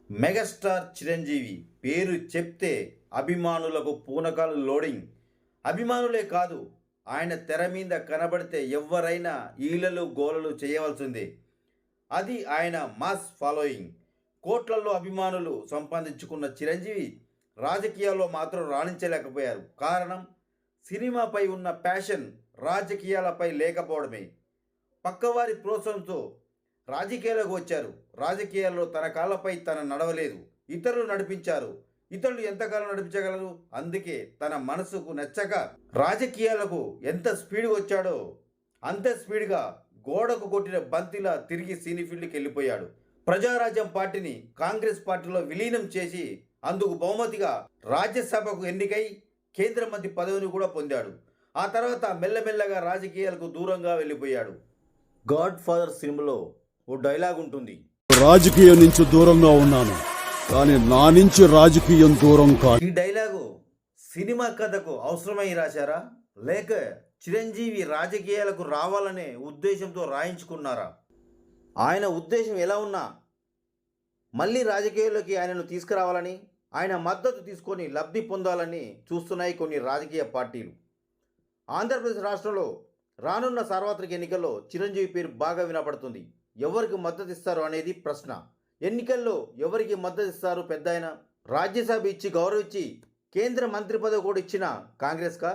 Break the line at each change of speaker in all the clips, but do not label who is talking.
Megastar Chiranjeevi పేరు చెప్తే అభిమానులకు పూనకాలు లోడింగ్. అభిమానులే కాదు, ఆయన తెర మీద కనబడితే ఎవరైనా ఈలలు గోలలు చేయవలసిందే. అది ఆయన మాస్ ఫాలోయింగ్. కోట్లలో అభిమానులు సంపాదించుకున్న చిరంజీవి రాజకీయాల్లో మాత్రం రాణించలేకపోయారు. కారణం, సినిమాపై ఉన్న ప్యాషన్ రాజకీయాలపై లేకపోవడమే. పక్కవారి ప్రోత్సాహంతో రాజకీయాలకు వచ్చారు. రాజకీయాల్లో తన కాళ్ళపై తన నడవలేదు, ఇతరులు నడిపించారు. ఇతరులు ఎంతకాలం నడిపించగలరు? అందుకే తన మనసుకు నచ్చక రాజకీయాలకు ఎంత స్పీడ్గా వచ్చాడో అంతే స్పీడ్గా గోడకు కొట్టిన బంతిలా తిరిగి సినీ ఫీల్డ్కి వెళ్ళిపోయాడు. ప్రజారాజ్యం పార్టీని కాంగ్రెస్ పార్టీలో విలీనం చేసి అందుకు బహుమతిగా రాజ్యసభకు ఎన్నికై కేంద్ర మంత్రి పదవిని కూడా పొందాడు. ఆ తర్వాత మెల్లమెల్లగా రాజకీయాలకు దూరంగా వెళ్ళిపోయాడు. గాడ్ ఫాదర్ సినిమాలో ఓ డైలాగ్ ఉంటుంది,
రాజకీయం నుంచి దూరంగా ఉన్నాను, కానీ నా నుంచి రాజకీయం దూరం కాదు.
ఈ డైలాగు సినిమా కథకు అవసరమై రాశారా, లేక చిరంజీవి రాజకీయాలకు రావాలనే ఉద్దేశంతో రాయించుకున్నారా? ఆయన ఉద్దేశం ఎలా ఉన్నా మళ్ళీ రాజకీయాల్లోకి ఆయనను తీసుకురావాలని, ఆయన మద్దతు తీసుకొని లబ్ధి పొందాలని చూస్తున్నాయి కొన్ని రాజకీయ పార్టీలు. ఆంధ్రప్రదేశ్ రాష్ట్రంలో రానున్న సార్వత్రిక ఎన్నికల్లో చిరంజీవి పేరు బాగా వినపడుతుంది. ఎవరికి మద్దతు ఇస్తారు అనేది ప్రశ్న. ఎన్నికల్లో ఎవరికి మద్దతు ఇస్తారు? పెద్ద ఆయన రాజ్యసభ ఇచ్చి గౌరవించి కేంద్ర మంత్రి పదవి కూడా ఇచ్చిన కాంగ్రెస్కా?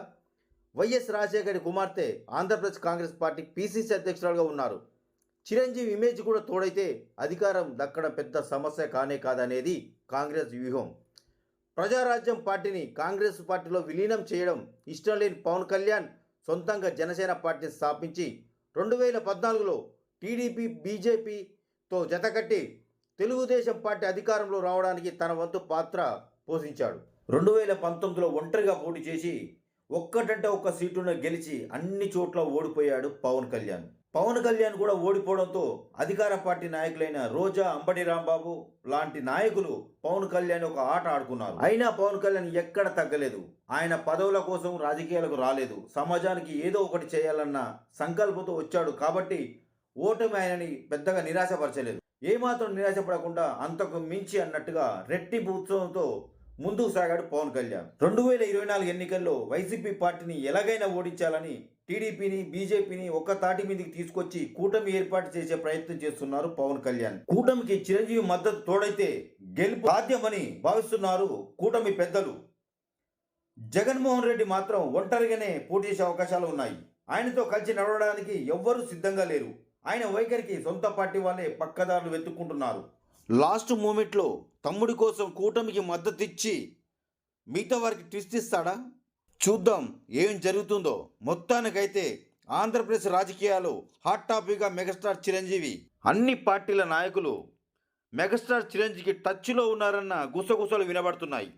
వైఎస్ రాజశేఖర్ కుమార్తె ఆంధ్రప్రదేశ్ కాంగ్రెస్ పార్టీ పిసిసి అధ్యక్షురాలుగా ఉన్నారు. చిరంజీవి ఇమేజ్ కూడా తోడైతే అధికారం దక్కడం పెద్ద సమస్య కానే కాదనేది కాంగ్రెస్ వ్యూహం. ప్రజారాజ్యం పార్టీని కాంగ్రెస్ పార్టీలో విలీనం చేయడం ఇష్టం లేని పవన్ కళ్యాణ్ సొంతంగా జనసేన పార్టీని స్థాపించి 2014లో టీడీపీ బీజేపీతో జతకట్టి తెలుగుదేశం పార్టీ అధికారంలో రావడానికి తన వంతు పాత్ర పోషించాడు. 2019లో ఒంటరిగా పోటీ చేసి ఒక్కటంటే ఒక్క సీటును గెలిచి అన్ని చోట్ల ఓడిపోయాడు పవన్ కళ్యాణ్. పవన్ కళ్యాణ్ కూడా ఓడిపోవడంతో అధికార పార్టీ నాయకులైన రోజా, అంబటి రాంబాబు లాంటి నాయకులు పవన్ కళ్యాణ్ ఒక ఆట ఆడుకున్నారు. అయినా పవన్ కళ్యాణ్ ఎక్కడ తగ్గలేదు. ఆయన పదవుల కోసం రాజకీయాలకు రాలేదు, సమాజానికి ఏదో ఒకటి చేయాలన్న సంకల్పంతో వచ్చాడు. కాబట్టి ఓటమి ఆయనని పెద్దగా నిరాశపరచలేదు. ఏమాత్రం నిరాశపడకుండా అంతకు మించి అన్నట్టుగా రెట్టింపు ఉత్సవంతో ముందుకు సాగాడు పవన్ కళ్యాణ్. 2024 ఎన్నికల్లో వైసీపీ పార్టీని ఎలాగైనా ఓడించాలని టీడీపీని బీజేపీని ఒక్క తాటి మీదకి తీసుకొచ్చి కూటమి ఏర్పాటు చేసే ప్రయత్నం చేస్తున్నారు పవన్ కళ్యాణ్. కూటమికి చిరంజీవి మద్దతు తోడైతే గెలుపు సాధ్యమని భావిస్తున్నారు కూటమి పెద్దలు. జగన్మోహన్ రెడ్డి మాత్రం ఒంటరిగానే పోటీ చేసే అవకాశాలు ఉన్నాయి. ఆయనతో కలిసి నడవడానికి ఎవ్వరూ సిద్ధంగా లేరు. ఆయన వైఖరికి సొంత పార్టీ వాళ్ళే పక్కదారులు వెతుక్కుంటున్నారు. లాస్ట్ మూమెంట్లో తమ్ముడి కోసం కూటమికి మద్దతు ఇచ్చి మిగతా వారికి ట్విస్ట్ ఇస్తాడా? చూద్దాం ఏం జరుగుతుందో. మొత్తానికైతే ఆంధ్రప్రదేశ్ రాజకీయాలు హాట్ టాపిక్గా మెగాస్టార్ చిరంజీవి. అన్ని పార్టీల నాయకులు మెగాస్టార్ చిరంజీవికి టచ్లో ఉన్నారన్న గుసగుసలు వినబడుతున్నాయి.